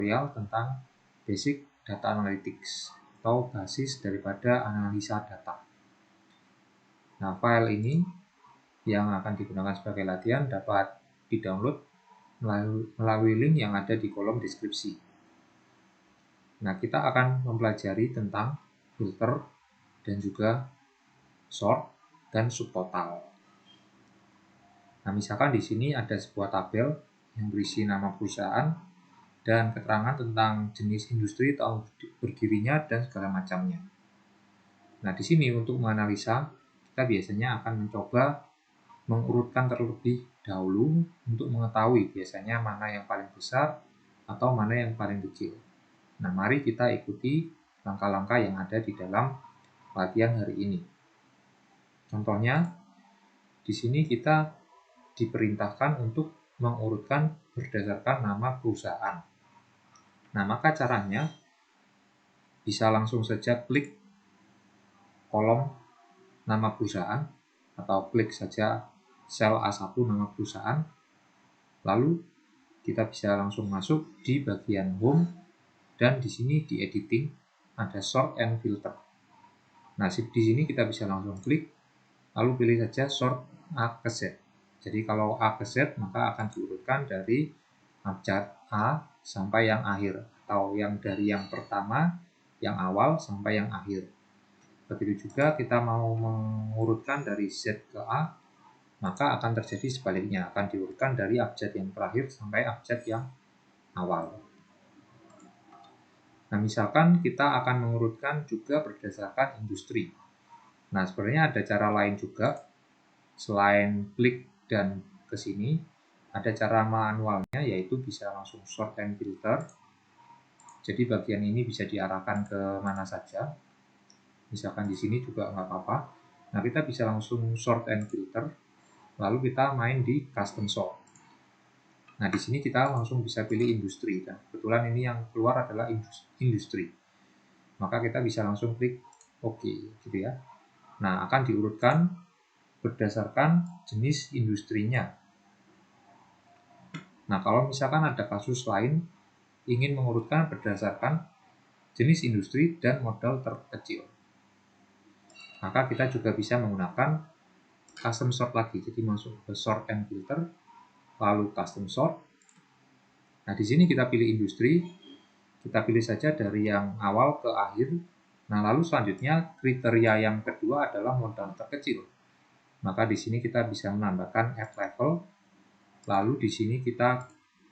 tutorial tentang basic data analytics atau basis daripada analisa data. Nah, file ini yang akan digunakan sebagai latihan dapat di-download melalui link yang ada di kolom deskripsi. Nah, kita akan mempelajari tentang filter dan juga sort dan subtotal. Nah, misalkan di sini ada sebuah tabel yang berisi nama perusahaan dan keterangan tentang jenis industri, tahun berdirinya, dan segala macamnya. Nah, di sini untuk menganalisa, kita biasanya akan mencoba mengurutkan terlebih dahulu untuk mengetahui biasanya mana yang paling besar atau mana yang paling kecil. Nah, mari kita ikuti langkah-langkah yang ada di dalam latihan hari ini. Contohnya, di sini kita diperintahkan untuk mengurutkan berdasarkan nama perusahaan. Nah, maka caranya bisa langsung saja klik kolom nama perusahaan atau klik saja sel A1 nama perusahaan. Lalu kita bisa langsung masuk di bagian home dan di sini di editing ada sort and filter. Nah, di sini kita bisa langsung klik lalu pilih saja sort A ke Z. Jadi kalau A ke Z maka akan diurutkan dari abjad A sampai yang akhir, atau yang dari yang pertama, yang awal sampai yang akhir. Begitu juga kita mau mengurutkan dari Z ke A, maka akan terjadi sebaliknya, akan diurutkan dari abjad yang terakhir sampai abjad yang awal. Nah, misalkan kita akan mengurutkan juga berdasarkan industri. Nah, sebenarnya ada cara lain juga. Selain klik dan ke sini, ada cara manualnya, yaitu bisa langsung sort and filter. Jadi bagian ini bisa diarahkan ke mana saja. Misalkan di sini juga nggak apa-apa. Nah, kita bisa langsung sort and filter. Lalu kita main di custom sort. Nah, di sini kita langsung bisa pilih industri. Dan kebetulan ini yang keluar adalah industri. Maka kita bisa langsung klik OK, gitu ya. Nah, akan diurutkan berdasarkan jenis industrinya. Nah, kalau misalkan ada kasus lain ingin mengurutkan berdasarkan jenis industri dan modal terkecil, maka kita juga bisa menggunakan custom sort lagi. Jadi masuk ke sort and filter, lalu custom sort. Nah, di sini kita pilih industri, kita pilih saja dari yang awal ke akhir. Nah, lalu selanjutnya kriteria yang kedua adalah modal terkecil. Maka di sini kita bisa menambahkan add level. Lalu di sini kita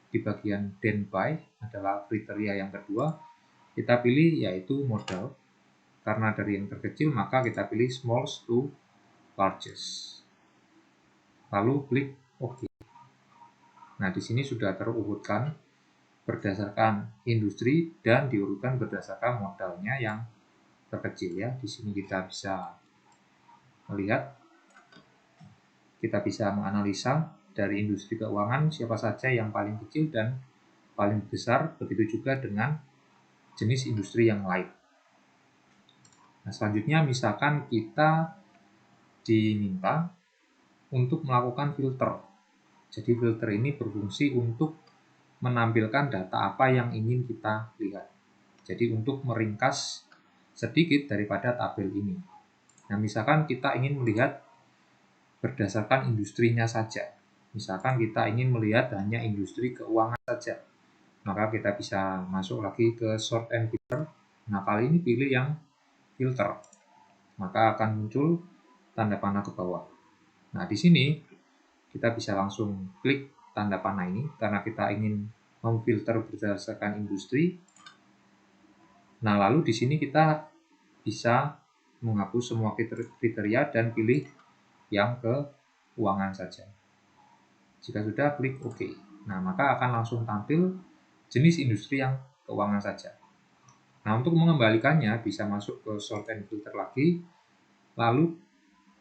di bagian then by adalah kriteria yang kedua. Kita pilih yaitu modal. Karena dari yang terkecil maka kita pilih smallest to largest. Lalu klik OK. Nah, di sini sudah terurutkan berdasarkan industri dan diurutkan berdasarkan modalnya yang terkecil ya. Di sini kita bisa melihat, kita bisa menganalisa dari industri keuangan siapa saja yang paling kecil dan paling besar, begitu juga dengan jenis industri yang lain. Nah, selanjutnya misalkan kita diminta untuk melakukan filter. Jadi filter ini berfungsi untuk menampilkan data apa yang ingin kita lihat. Jadi untuk meringkas sedikit daripada tabel ini. Nah, misalkan kita ingin melihat berdasarkan industrinya saja. Misalkan kita ingin melihat hanya industri keuangan saja. Maka kita bisa masuk lagi ke sort and filter. Nah, kali ini pilih yang filter. Maka akan muncul tanda panah ke bawah. Nah, di sini kita bisa langsung klik tanda panah ini karena kita ingin memfilter berdasarkan industri. Nah, lalu di sini kita bisa menghapus semua kriteria dan pilih yang keuangan saja. Jika sudah, klik OK. Nah, maka akan langsung tampil jenis industri yang keuangan saja. Nah, untuk mengembalikannya bisa masuk ke sort and filter lagi, lalu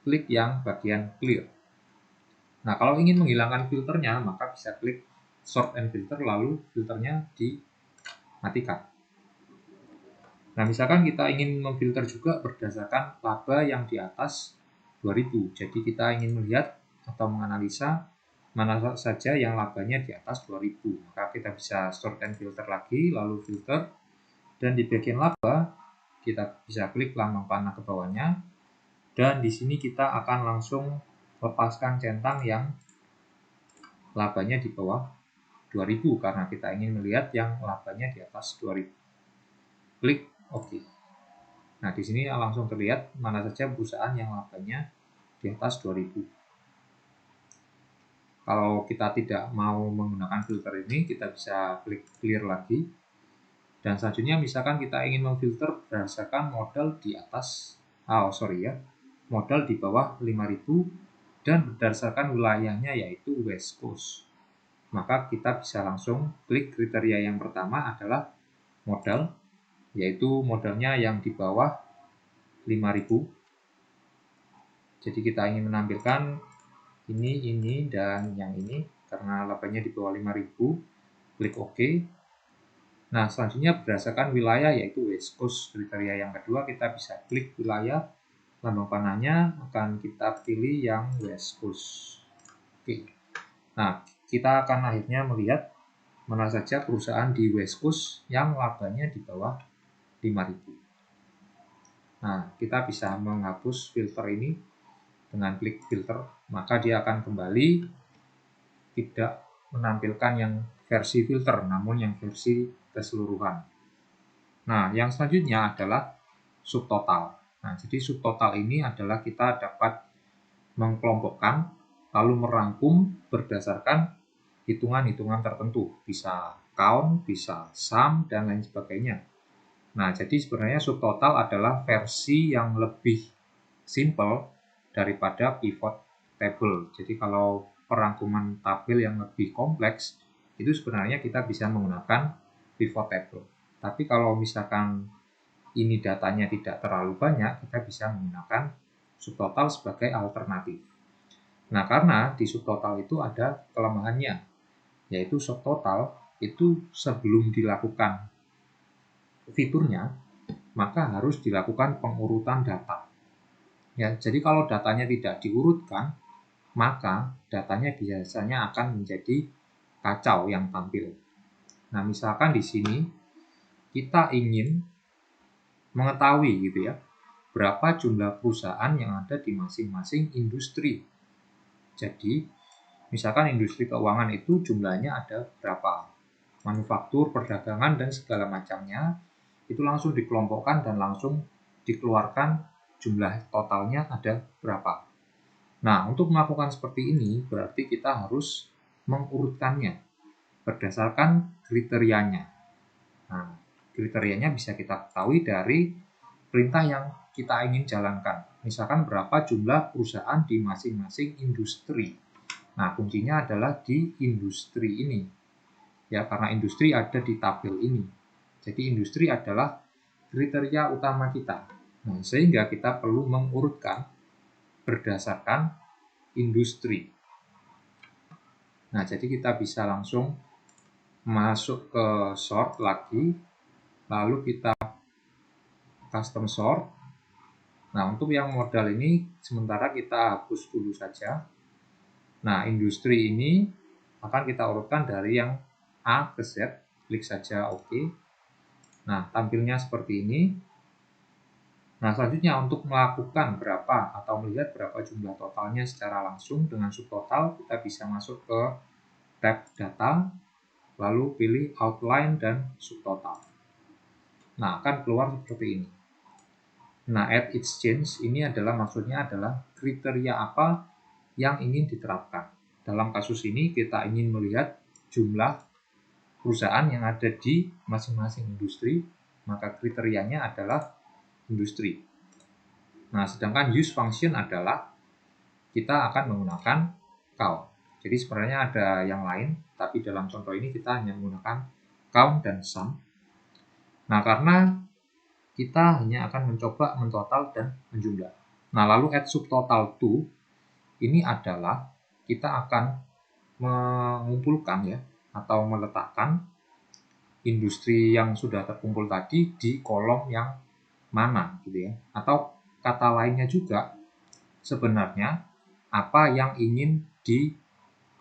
klik yang bagian clear. Nah, kalau ingin menghilangkan filternya, maka bisa klik sort and filter, lalu filternya dimatikan. Nah, misalkan kita ingin memfilter juga berdasarkan laba yang di atas 2000. Jadi kita ingin melihat atau menganalisa mana saja yang labanya di atas 2000. Maka kita bisa sort and filter lagi, lalu filter, dan di bagian laba kita bisa klik lambang panah ke bawahnya, dan di sini kita akan langsung lepaskan centang yang labanya di bawah 2000 karena kita ingin melihat yang labanya di atas 2000. Klik OK. Nah, di sini langsung terlihat mana saja perusahaan yang labanya di atas 2000. Kalau kita tidak mau menggunakan filter ini, kita bisa klik clear lagi. Dan selanjutnya misalkan kita ingin memfilter berdasarkan modal di atas, modal di bawah 5000 dan berdasarkan wilayahnya yaitu West Coast. Maka kita bisa langsung klik kriteria yang pertama adalah modal, yaitu modalnya yang di bawah 5000. Jadi kita ingin menampilkan ini, dan yang ini karena labanya di bawah 5000, klik OK. Nah, selanjutnya berdasarkan wilayah yaitu West Coast. Kriteria yang kedua kita bisa klik wilayah, lambang panahnya akan kita pilih yang West Coast. Oke. Nah, kita akan akhirnya melihat mana saja perusahaan di West Coast yang labanya di bawah 5000. Nah, kita bisa menghapus filter ini dengan klik filter, maka dia akan kembali tidak menampilkan yang versi filter, namun yang versi keseluruhan. Nah, yang selanjutnya adalah subtotal. Nah, jadi subtotal ini adalah kita dapat mengkelompokkan lalu merangkum berdasarkan hitungan-hitungan tertentu, bisa count, bisa sum, dan lain sebagainya. Nah, jadi sebenarnya subtotal adalah versi yang lebih simple daripada pivot table. Jadi kalau perangkuman tabel yang lebih kompleks, itu sebenarnya kita bisa menggunakan pivot table. Tapi kalau misalkan ini datanya tidak terlalu banyak, kita bisa menggunakan subtotal sebagai alternatif. Nah, karena di subtotal itu ada kelemahannya, yaitu subtotal itu sebelum dilakukan fiturnya, maka harus dilakukan pengurutan data. Ya, jadi kalau datanya tidak diurutkan, maka datanya biasanya akan menjadi kacau yang tampil. Nah, misalkan di sini kita ingin mengetahui gitu ya, berapa jumlah perusahaan yang ada di masing-masing industri. Jadi, misalkan industri keuangan itu jumlahnya ada berapa, manufaktur, perdagangan, dan segala macamnya, itu langsung dikelompokkan dan langsung dikeluarkan jumlah totalnya ada berapa. Nah, untuk melakukan seperti ini berarti kita harus mengurutkannya berdasarkan kriterianya. Nah, kriterianya bisa kita ketahui dari perintah yang kita ingin jalankan. Misalkan berapa jumlah perusahaan di masing-masing industri. Nah, kuncinya adalah di industri ini. Ya, karena industri ada di tabel ini. Jadi industri adalah kriteria utama kita. Nah, sehingga kita perlu mengurutkan berdasarkan industri. Nah, jadi kita bisa langsung masuk ke sort lagi, lalu kita custom sort. Nah, untuk yang modal ini sementara kita hapus dulu saja. Nah, industri ini akan kita urutkan dari yang A ke Z, klik saja OK. Nah, tampilnya seperti ini. Nah, selanjutnya untuk melakukan berapa atau melihat berapa jumlah totalnya secara langsung dengan subtotal, kita bisa masuk ke tab data, lalu pilih outline dan subtotal. Nah, akan keluar seperti ini. Nah, add exchange ini maksudnya adalah kriteria apa yang ingin diterapkan. Dalam kasus ini kita ingin melihat jumlah perusahaan yang ada di masing-masing industri, maka kriterianya adalah industri. Nah, sedangkan use function adalah kita akan menggunakan count. Jadi sebenarnya ada yang lain, tapi dalam contoh ini kita hanya menggunakan count dan sum. Nah, karena kita hanya akan mencoba mentotal dan menjumlah. Nah, lalu add subtotal to ini adalah kita akan mengumpulkan ya atau meletakkan industri yang sudah terkumpul tadi di kolom yang mana gitu ya. Atau kata lainnya juga sebenarnya apa yang ingin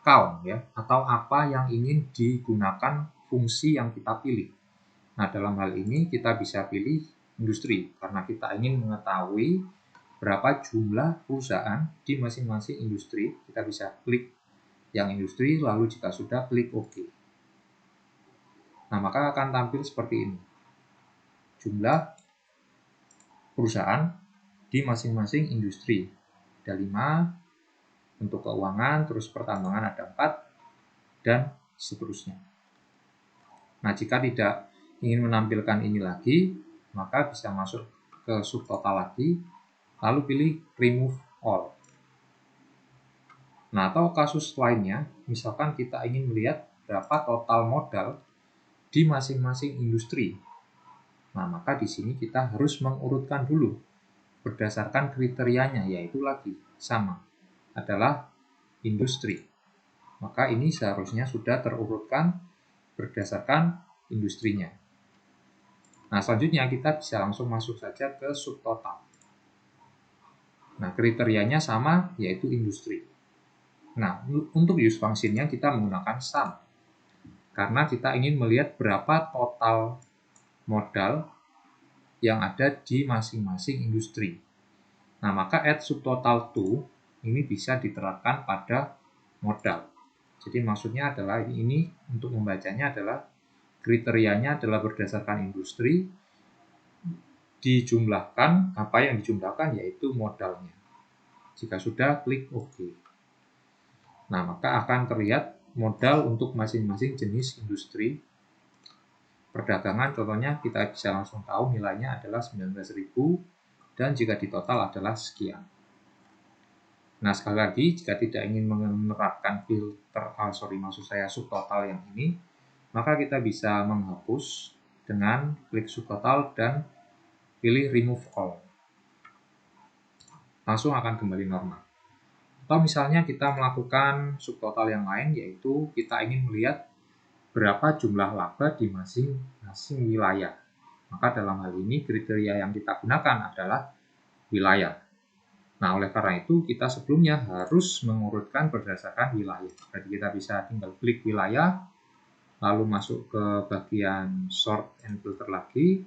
count ya, atau apa yang ingin digunakan fungsi yang kita pilih. Nah, dalam hal ini kita bisa pilih industri karena kita ingin mengetahui berapa jumlah perusahaan di masing-masing industri. Kita bisa klik yang industri, lalu jika sudah klik OK. Nah, maka akan tampil seperti ini. Jumlah perusahaan di masing-masing industri. Ada 5, untuk keuangan, terus pertambangan ada 4, dan seterusnya. Nah, jika tidak ingin menampilkan ini lagi, maka bisa masuk ke subtotal lagi, lalu pilih remove all. Nah, atau kasus lainnya, misalkan kita ingin melihat berapa total modal di masing-masing industri. Nah, maka di sini kita harus mengurutkan dulu berdasarkan kriterianya, yaitu lagi sama, adalah industri. Maka ini seharusnya sudah terurutkan berdasarkan industrinya. Nah, selanjutnya kita bisa langsung masuk saja ke subtotal. Nah, kriterianya sama, yaitu industri. Nah, untuk use function-nya kita menggunakan sum. Karena kita ingin melihat berapa total modal yang ada di masing-masing industri. Nah, maka add subtotal to ini bisa diterapkan pada modal. Jadi maksudnya adalah ini untuk membacanya adalah kriterianya adalah berdasarkan industri, dijumlahkan, apa yang dijumlahkan yaitu modalnya. Jika sudah, klik OK. Nah, maka akan terlihat modal untuk masing-masing jenis industri. Perdagangan contohnya kita bisa langsung tahu nilainya adalah 19.000 dan jika ditotal adalah sekian. Nah, sekali lagi jika tidak ingin menerapkan filter, subtotal yang ini, maka kita bisa menghapus dengan klik subtotal dan pilih remove all. Langsung akan kembali normal. Atau misalnya kita melakukan subtotal yang lain, yaitu kita ingin melihat berapa jumlah laba di masing-masing wilayah. Maka dalam hal ini kriteria yang kita gunakan adalah wilayah. Nah, oleh karena itu kita sebelumnya harus mengurutkan berdasarkan wilayah. Jadi kita bisa tinggal klik wilayah, lalu masuk ke bagian sort and filter lagi.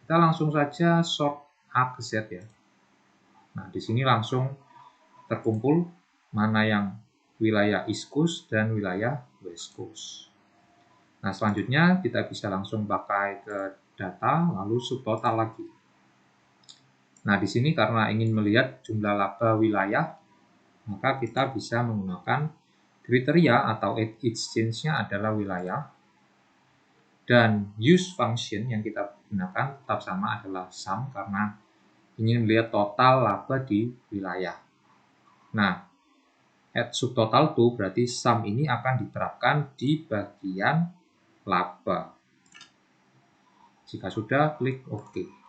Kita langsung saja sort A ke Z ya. Nah, di sini langsung terkumpul mana yang wilayah East Coast dan wilayah West Coast. Nah, selanjutnya kita bisa langsung pakai ke data, lalu subtotal lagi. Nah, di sini karena ingin melihat jumlah laba wilayah, maka kita bisa menggunakan kriteria atau exchange-nya adalah wilayah. Dan use function yang kita gunakan tetap sama adalah sum karena ingin melihat total laba di wilayah. Nah, add subtotal to berarti sum ini akan diterapkan di bagian laba. Jika sudah, klik OK.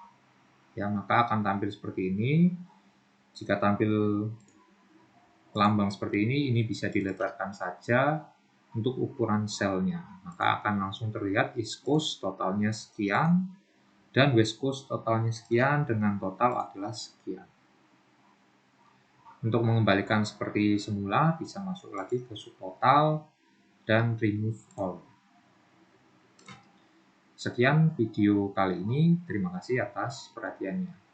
Ya, maka akan tampil seperti ini. Jika tampil lambang seperti ini bisa dilebarkan saja untuk ukuran selnya. Maka akan langsung terlihat East Coast totalnya sekian dan West Coast totalnya sekian dengan total adalah sekian. Untuk mengembalikan seperti semula bisa masuk lagi ke subtotal dan remove all. Sekian video kali ini. Terima kasih atas perhatiannya.